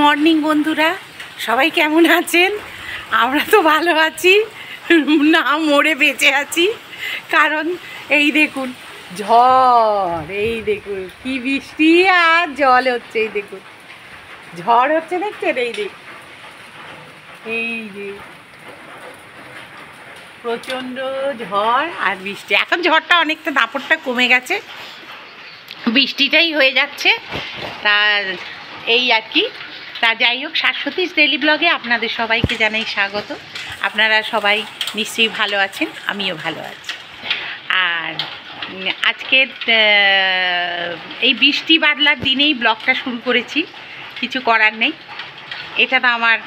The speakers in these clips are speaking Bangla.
মর্নিং বন্ধুরা, সবাই কেমন আছেন? আমরা তো ভালো আছি, না মরে বেঁচে আছি। কারণ এই দেখুন ঝড়, এই দেখুন কি বৃষ্টি আর জল হচ্ছে, এই দেখুন ঝড় হচ্ছে, দেখছেন? এই দেখুন, এই যে প্রচণ্ড ঝড় আর বৃষ্টি। এখন ঝড়টা অনেকটা দাপটটা কমে গেছে, বৃষ্টিটাই হয়ে যাচ্ছে। তার এই আর কি। তা যাই হোক, শাশ্বতীশ ডেইলি ব্লগে আপনাদের সবাইকে জানাই স্বাগত। আপনারা সবাই নিশ্চয়ই ভালো আছেন, আমিও ভালো আছি। আর আজকের এই বৃষ্টি বাদলার দিনেই ব্লগটা শুরু করেছি, কিছু করার নেই, এটা তো আমার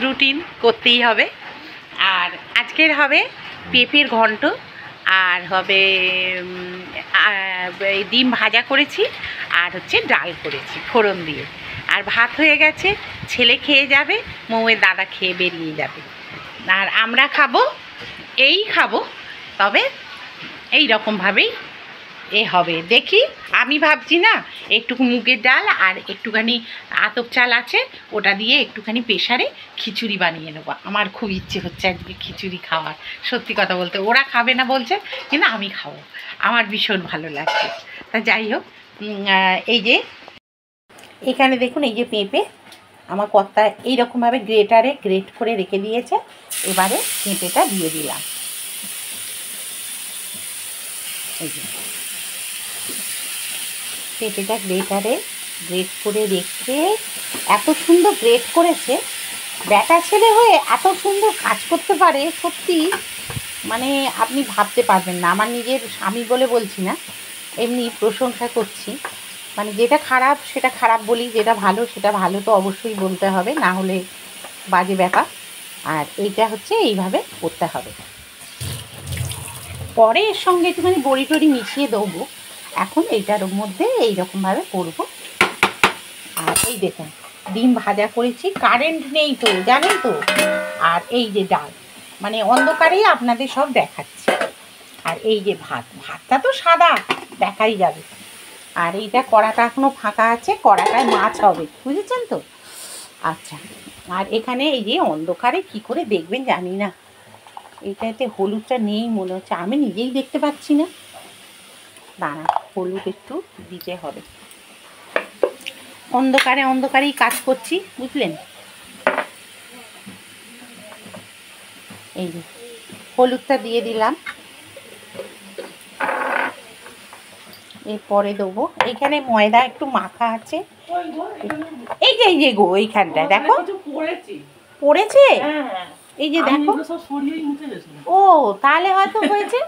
রুটিন, করতেই হবে। আর আজকের হবে পেঁপের ঘন্ট, আর হবে ডিম ভাজা করেছি, আর হচ্ছে ডাল করেছি ফোড়ন দিয়ে। আর ভাত হয়ে গেছে, ছেলে খেয়ে যাবে, মৌয়ের দাদা খেয়ে বেরিয়ে যাবে। আর আমরা খাবো, তবে এই রকমভাবেই হবে। দেখি, আমি ভাবছি না একটু মুগের ডাল আর একটুখানি আতপ চাল আছে, ওটা দিয়ে একটুখানি প্রেশারে খিচুড়ি বানিয়ে নেবো। আমার খুব ইচ্ছে হচ্ছে আজকে খিচুড়ি খাওয়ার, সত্যি কথা বলতে। ওরা খাবে না বলছে, কিন্তু আমি খাবো, আমার ভীষণ ভালো লাগছে। তা যাই হোক, এই যে এখানে দেখুন, এই যে পেঁপে আমার কর্তা এইরকমভাবে গ্রেটারে গ্রেট করে রেখে দিয়েছে। এবারে পেঁপেটা দিয়ে দিলাম, এই যে পেঁপেটা গ্রেটারে গ্রেট করে রেখে, এত সুন্দর গ্রেট করেছে। ব্যাটা ছেলে হয়ে এত সুন্দর কাজ করতে পারে, সত্যি মানে আপনি ভাবতে পারবেন না। আমার নিজের স্বামী বলে বলছি না, এমনি প্রশংসা করছি। মানে যেটা খারাপ সেটা খারাপ বলি, যেটা ভালো সেটা ভালো তো অবশ্যই বলতে হবে, না হলে বাজে ব্যাপার। আর এইটা হচ্ছে এইভাবে করতে হবে। পরে এর সঙ্গে একটুখানি বড়ি টড়ি মিশিয়ে দেবো, এখন এইটার মধ্যে এইরকমভাবে করব। আর এই দেখুন, ডিম ভাজা করেছি, কারেন্ট নেই তো জানেন তো। আর এই যে ডাল, মানে অন্ধকারেই আপনাদের সব দেখাচ্ছি। আর এই যে ভাতটা তো সাদা, দেখাই যাবে। আর এইটা কড়াটা এখনও ফাঁকা আছে, কড়াটায় মাছ হবে, বুঝেছেন তো? আচ্ছা, আর এখানে এই যে অন্ধকারে কি করে দেখবেন জানি না, এইটাতে হলুদটা নেই মনে হচ্ছে, আমি নিজেই দেখতে পাচ্ছি না। দাঁড়া, হলুদ একটু দিতে হবে। অন্ধকারেই কাজ করছি, বুঝলেন? এই যে হলুদটা দিয়ে দিলাম, এরপরে দেবো এইখানে ময়দা একটু মাখা আছে। এই যে গো, এইখানটায় দেখো পড়েছে, এই যে দেখো। ও, তাহলে হয়তো হয়েছে।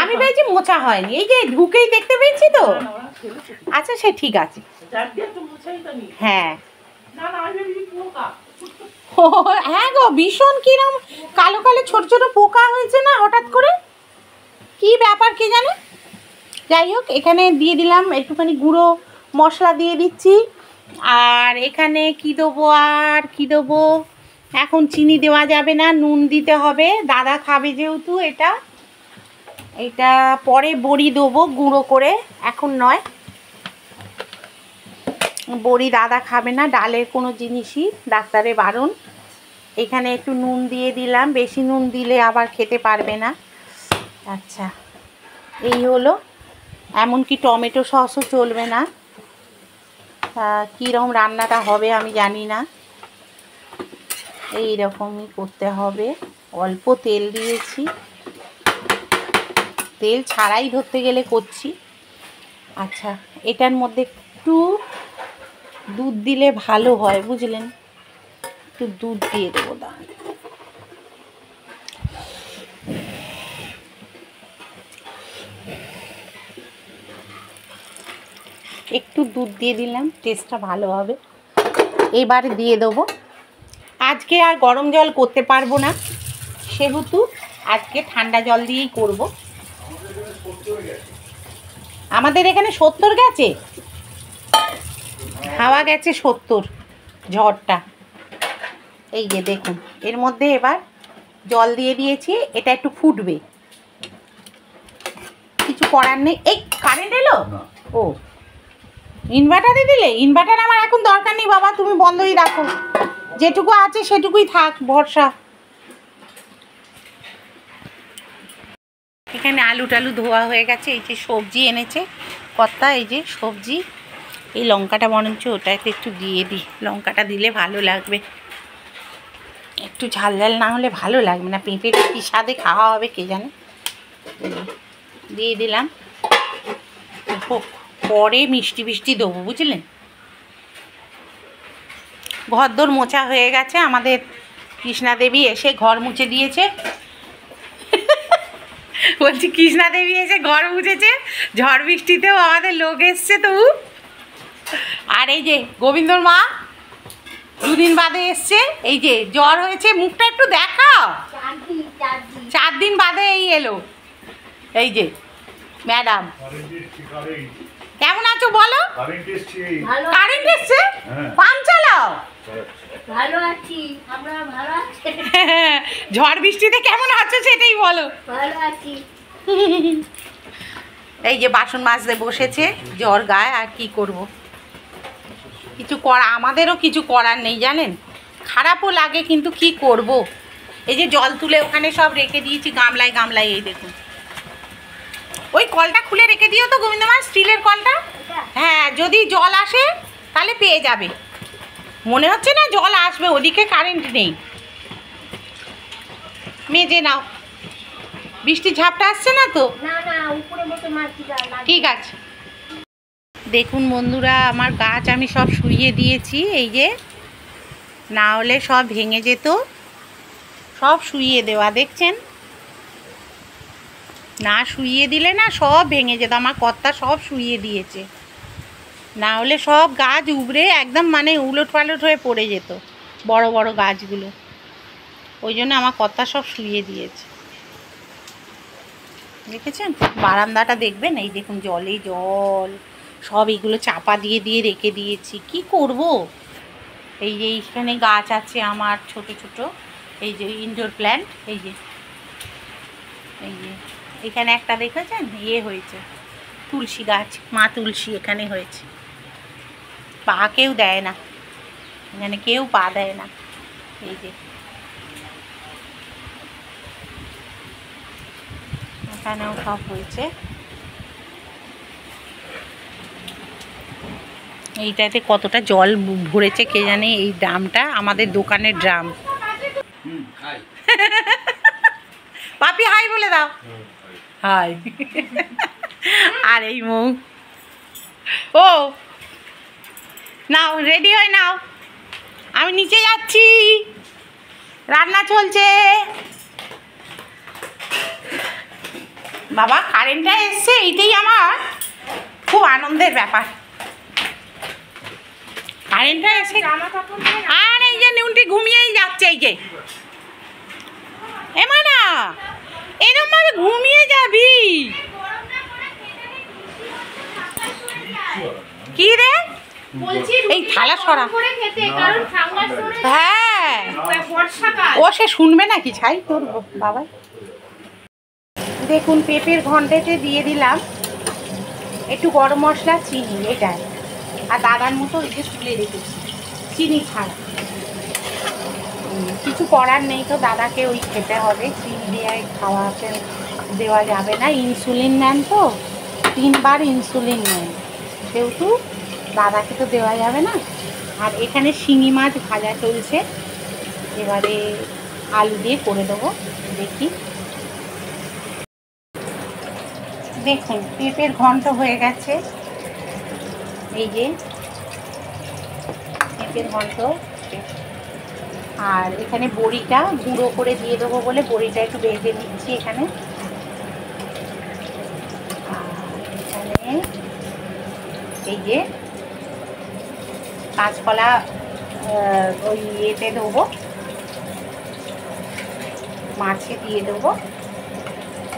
আমি ভেবেছি মোছা হয়নি, এই যে ঢুকেই দেখতে পেয়েছি তো। আচ্ছা, সে ঠিক আছে। হ্যাঁ হ্যাঁ গো, ভীষণ কিরম কালো কালো ছোট ছোট পোকা হয়েছে না হঠাৎ করে, কি ব্যাপার কে জানে। যাই হোক, এখানে দিয়ে দিলাম একটুখানি গুঁড়ো মশলা দিয়ে দিচ্ছি। আর এখানে কি দেবো, আর কি দেবো, এখন চিনি দেওয়া যাবে না, নুন দিতে হবে, দাদা খাবে যেহেতু। এটা পরে বড়ি দেবো গুঁড়ো করে, এখন নয়। বড়ি দাদা খাবে না, ডালের কোনো জিনিসই, ডাক্তারে বারণ। এখানে একটু নুন দিয়ে দিলাম, বেশি নুন দিলে আবার খেতে পারবে না। আচ্ছা, এই হলো। এমনকি টমেটো সসও চলবে না। কীরকম রান্নাটা হবে আমি জানি না, এই রকমই করতে হবে। অল্প তেল দিয়েছি, তেল ছাড়াই ধরতে গেলে করছি। আচ্ছা, এটার মধ্যে একটু দুধ দিলে ভালো হয়, বুঝলেন? একটু দুধ দিয়ে দেবো, দাঁড়ান। একটু দুধ দিয়ে দিলাম, টেস্টটা ভালো হবে। এবার দিয়ে দেবো, আজকে আর গরম জল করতে পারবো না, সেহেতু আজকে ঠান্ডা জল দিয়েই করব। আমাদের এখানে 70 গেছে, হাওয়া গেছে 70, ঝড়টা। এই যে দেখুন, এর মধ্যে এবার জল দিয়ে দিয়েছি, এটা একটু ফুটবে, কিছু করার নেই। এই কারেন্ট এলো, ও ইনভার্টারে দিলে? ইনভার্টার আমার এখন দরকার নেই বাবা, তুমি বন্ধই রাখো, যেটুকু আছে সেটুকুই থাক ভরসা। এখানে আলু টালু ধোয়া হয়ে গেছে, এই যে সবজি এনেছে কর্তা, এই যে সবজি, এই লঙ্কাটা বরঞ্চ ওটাতে একটু দিয়ে দিই, লঙ্কাটা দিলে ভালো লাগবে, একটু ঝাল ঝাল না হলে ভালো লাগবে না, পেঁপেটা কী স্বাদে খাওয়া হবে কে জানে। দিয়ে দিলাম, পরে মিষ্টি মিষ্টি দেবো বুঝলেন। ঘরদোর মোছা হয়ে গেছে, আমাদের কৃষ্ণা দেবী এসে ঘর মুছে দিয়েছে। বলছি কৃষ্ণা দেবী এসে ঘর মুছেছে, ঝড় বৃষ্টিতেও আমাদের লোক এসছে তবু। আর এই যে গোবিন্দর মা দুদিন বাদে এসছে, এই যে জ্বর হয়েছে, মুখটা একটু দেখাও, 4 দিন বাদে এই এলো, এই যে ম্যাডাম। কেমন আছো বলো? কারেন্ট এসছে, পান চালাও। ভালো আছি, আমরা ভালো আছি। ঝড় বৃষ্টিতে কেমন আছো সেটাই বলো। ভালো আছি। এই যে বাসন মাজতে বসেছে, জ্বর গায়ে, আর কি করব, কিছু করা, আমাদেরও কিছু করার নেই জানেন, খারাপও লাগে কিন্তু কি করব। এই যে জল তুলে ওখানে সব রেখে দিয়েছি গামলায় গামলায়, এই দেখুন। ওই কলটা খুলে রেখে দিও তো গোবিন্দমা, স্টিলের কলটা। হ্যাঁ, যদি জল আসে তাহলে পেয়ে যাবে। মনে হচ্ছে না জল আসবে, ওদিকে কারেন্ট নেই। মেজে নাও, বৃষ্টির ঝাপটা আসছে না তো। না না, উপরে বসে মাছি না। ঠিক আছে। দেখুন বন্ধুরা, আমার গাছ আমি সব শুইয়ে দিয়েছি, এই যে, না হলে সব ভেঙে যেত, সব শুইয়ে দেওয়া, দেখছেন, না শুইয়ে দিলে না সব ভেঙে যেত, আমার কর্তা সব শুইয়ে দিয়েছে, না হলে সব গাছ উবড়ে একদম মানে উলট পালট হয়ে পড়ে যেত, বড় বড় গাছগুলো, ওই জন্য আমার কর্তা সব শুইয়ে দিয়েছে। দেখেছেন বারান্দাটা দেখবেন, এই দেখুন জলে জল, সব এইগুলো চাপা দিয়ে দিয়ে রেখে দিয়েছি, কি করব। এই যে এইখানে গাছ আছে আমার ছোট ছোট, এই যে ইনডোর প্ল্যান্ট, এই যে এখানে একটা দেখেছেন ইয়ে হয়েছে, তুলসী গাছ, মা তুলসী এখানে হয়েছে, পা কেউ দেয় না, এখানে কেউ পা দেয় না, এই যে এখানেও সব হয়েছে। এইটাতে কতটা জল ভরেছে কে জানে, এই ড্রামটা আমাদের দোকানের ড্রাম। পাপি হাই বলে দাও, হাই। আর এই মুখ, ও নাও রেডি হয়ে নাও, আমি নিচে যাচ্ছি, রান্না চলছে। বাবা কারেন্টটা এসছে, এইটাই আমার খুব আনন্দের ব্যাপার, কারেন্টটা এসে। আর এই যে নুনটি ঘুমিয়েই যাচ্ছে, এই যে এমা না এরকম ভাবে ঘুমিয়ে যাবি, কি রে এই থালা সরা। হ্যাঁ ও সে শুনবে নাকি, ছাই করবো বাবা। দেখুন পেঁপের ঘন্টেতে দিয়ে দিলাম একটু গরম মশলা, চিনি, এটাই, আর দাদার মতো এই যে তুলে রেখেছি চিনি ছাড়া, কিছু করার নেই তো, দাদাকে ওই খেতে হবে, চিনি দিয়ে খাওয়াতে দেওয়া যাবে না, ইনসুলিন নেন তো, 3 বার ইনসুলিন নেন, সেহেতু দাদাকে তো দেওয়া যাবে না। আর এখানে শিঙি মাছ ভাজা চলছে, এবারে আলু দিয়ে করে দেবো, দেখি। দেখুন পেঁপের ঘন্ট হয়ে গেছে, এই যে পেঁপের ঘন্ট, আর এখানে বড়িটা গুঁড়ো করে দিয়ে দেবো বলে বড়িটা একটু ভেজে নিচ্ছি এখানে। আর এখানে এই যে কাঁচকলা ওই ইয়েতে দেবো, মাছে দিয়ে দেবো,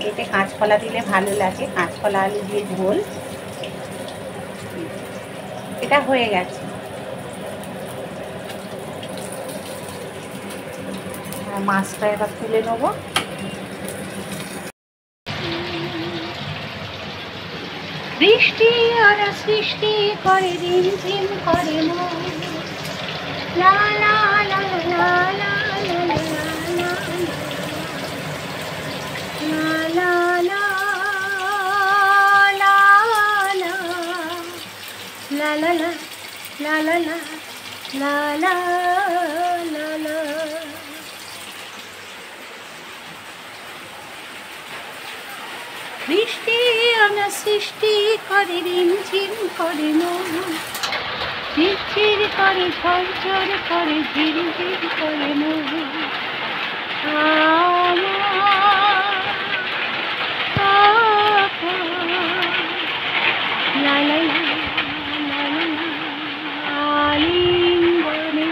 এতে কাঁচকলা দিলে ভালো লাগে, কাঁচকলা আলু দিয়ে ঝোল, এটা হয়ে গেছে। মাছটা এবার তুলে নেবো, বৃষ্টি আর সৃষ্টি করে রিমঝিম করে মন। লা লা লা লা লা লা লা লা লা লা লা লা লা লা লা লা লা লা লা। বৃষ্টি আনা সৃষ্টি করে রিমঝিম করে মন, ঝিরঝির করে ঝরঝর করে ঝিরঝির করে মন। লা লা লা লা লা আলিঙ্গনে।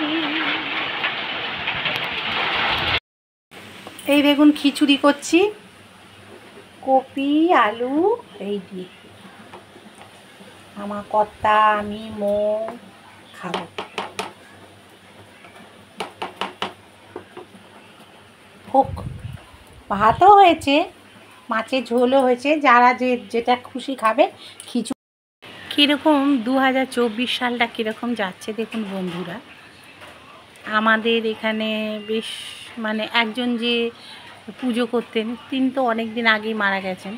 এই দেখুন খিচুড়ি করছি, কপি আলু এই দিয়ে। আমার কর্তা আমি মৌ খাবো। হোক, ভাতও হয়েছে, মাছের ঝোলও হয়েছে, যারা যেটা খুশি খাবে। খিচুড়ি কীরকম 2024 সালটা কীরকম যাচ্ছে দেখুন বন্ধুরা। আমাদের এখানে বেশ মানে একজন যে পুজো করতেন তিনি তো অনেক দিন আগেই মারা গেছেন,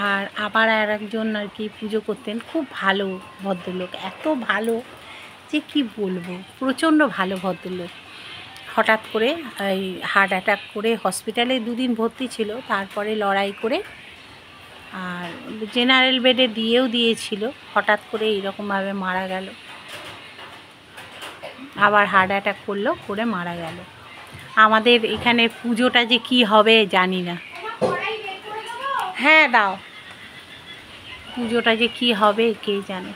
আর আবার আর একজন আর কি পুজো করতেন, খুব ভালো ভদ্রলোক, এত ভালো যে কি বলবো, প্রচণ্ড ভালো ভদ্রলোক। হঠাৎ করে এই হার্ট অ্যাটাক করে হসপিটালে 2 দিন ভর্তি ছিল, তারপরে লড়াই করে আর জেনারেল বেডে দিয়েছিল, হঠাৎ করে এইরকমভাবে মারা গেল। আবার হার্ট অ্যাটাক করলো, করে মারা গেল। আমাদের এখানে পুজোটা যে কি হবে জানি না। হ্যাঁ দাও, পুজোটা যে কি হবে কে জানে।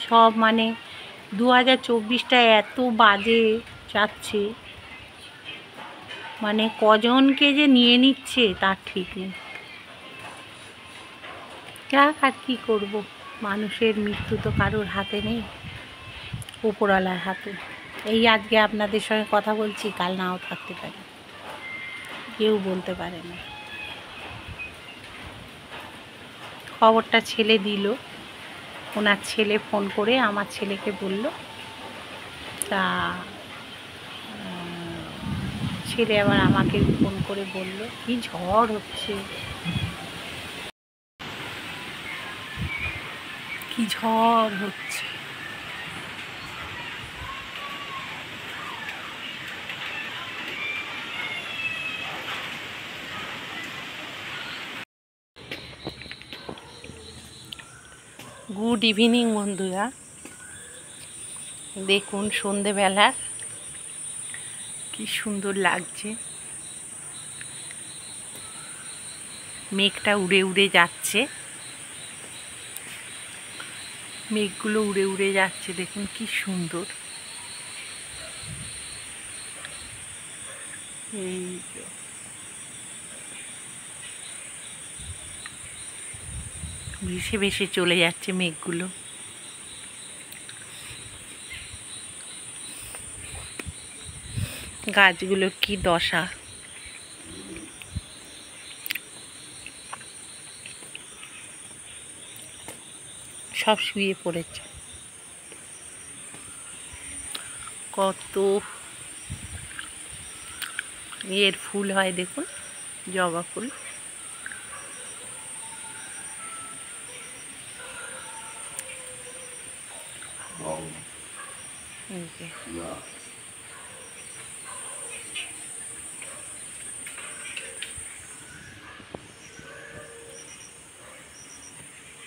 সব মানে 2024টা এত বাজে যাচ্ছে, মানে কজনকে যে নিয়ে নিচ্ছে তার ঠিক নেই। যাক, আর কী করবো, মানুষের মৃত্যু তো কারোর হাতে নেই, উপরওয়ালার হাতে। এই আজকে আপনাদের সঙ্গে কথা বলছি, কাল নাও থাকতে পারে, কেউ বলতে পারে না। খবরটা ছেলে দিল, ওনার ছেলে ফোন করে আমার ছেলেকে বলল, তা ছেলে আবার আমাকে ফোন করে বলল কি ঝড় হচ্ছে, কি ঝড় হচ্ছে। গুড ইভিনিং বন্ধুরা, দেখুন সন্ধেবেলা কি সুন্দর লাগছে, মেঘটা উড়ে উড়ে যাচ্ছে, মেঘগুলো উড়ে উড়ে যাচ্ছে, দেখুন কি সুন্দর। এই ভেসে ভেসে চলে যাচ্ছে মেঘগুলো। গাছগুলোর কি দশা, সব শুয়ে পড়েছে। কত এর ফুল হয় দেখুন, জবা ফুল।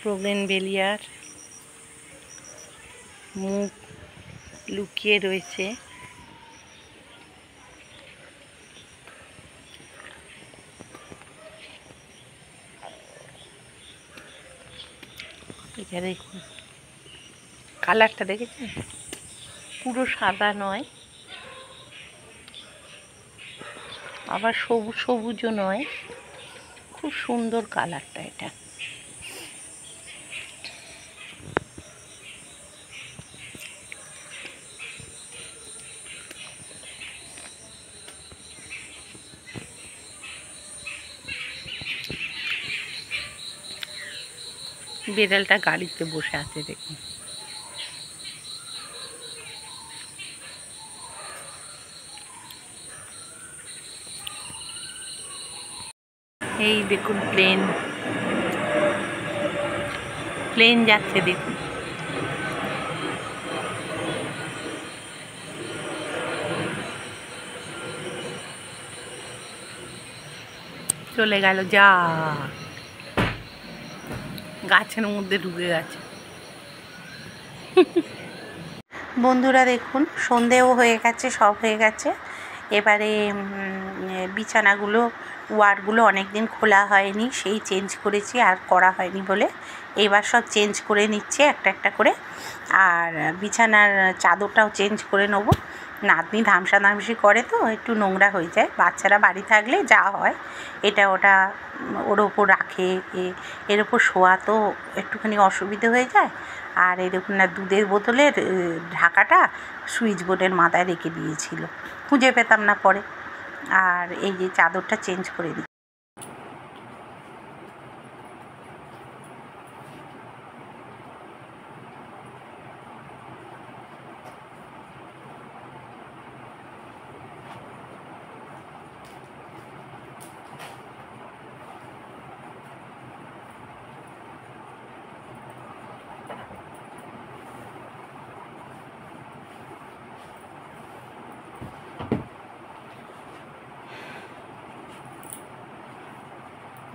বোগেনভেলিয়ার মুখ লুকিয়ে রয়েছে। এটা দেখুন, কালারটা দেখেছেন, পুরো সাদা নয়, আবার সবুজ সবুজও নয়, খুব সুন্দর কালারটা। এটা বিড়ালটা গাড়িতে বসে আছে দেখুন। এই দেখুন প্লেন প্লেন যাচ্ছে দেখুন। চলে গেল, যা গাছের মধ্যে ঢুকে গেছে। বন্ধুরা দেখুন, সন্ধেও হয়ে গেছে, সব হয়ে গেছে। এবারে বিছানাগুলো, ওয়ারগুলো অনেক দিন খোলা হয়নি, সেই চেঞ্জ করেছি, আর করা হয়নি বলে এবার সব চেঞ্জ করে নিচ্ছে একটা একটা করে। আর বিছানার চাদরটাও চেঞ্জ করে নেবো। নাতনি ধামসাধামসি করে তো একটু নোংরা হয়ে যায়, বাচ্চারা বাড়ি থাকলে যা হয় এটা ওটা ওর ওপর রাখে, এর ওপর শোয়া তো একটুখানি অসুবিধে হয়ে যায়। আর এই দেখুন না, দুধের বোতলের ঢাকাটা সুইচ বোর্ডের মাথায় রেখে দিয়েছিল, খুঁজে পেতাম না পরে। আর এই যে চাদরটা চেঞ্জ করে দিই।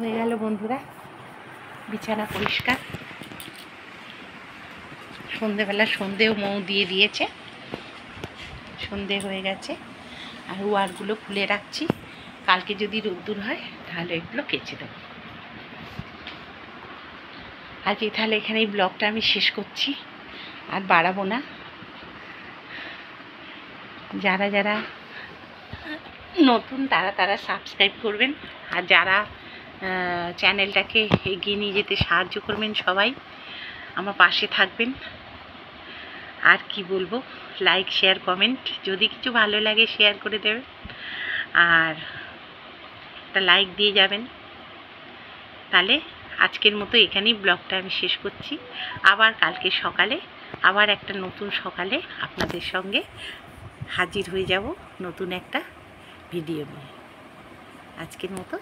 হয়ে গেল বন্ধুরা বিছানা পরিষ্কার। সন্ধেবেলা সন্ধেও মৌ দিয়ে দিয়েছে, সন্ধে হয়ে গেছে। আর ওয়ারগুলো খুলে রাখছি, কালকে যদি রোদ্দুর হয় তাহলে এগুলো কেচে দেবো। আজকে তাহলে এখানে এই ব্লগটা আমি শেষ করছি, আর বাড়াবো না। যারা যারা নতুন তারা সাবস্ক্রাইব করবেন, আর যারা চ্যানেলটাকে এগিয়ে নিয়ে যেতে সাহায্য করবেন, সবাই আমার পাশে থাকবেন। আর কি বলবো, লাইক শেয়ার কমেন্ট, যদি কিছু ভালো লাগে শেয়ার করে দেবেন, আর একটা লাইক দিয়ে যাবেন। তাহলে আজকের মতো এখানেই ব্লগটা আমি শেষ করছি। আবার কালকে সকালে, আবার একটা নতুন সকালে আপনাদের সঙ্গে হাজির হয়ে যাব নতুন একটা ভিডিও নিয়ে। আজকের মতো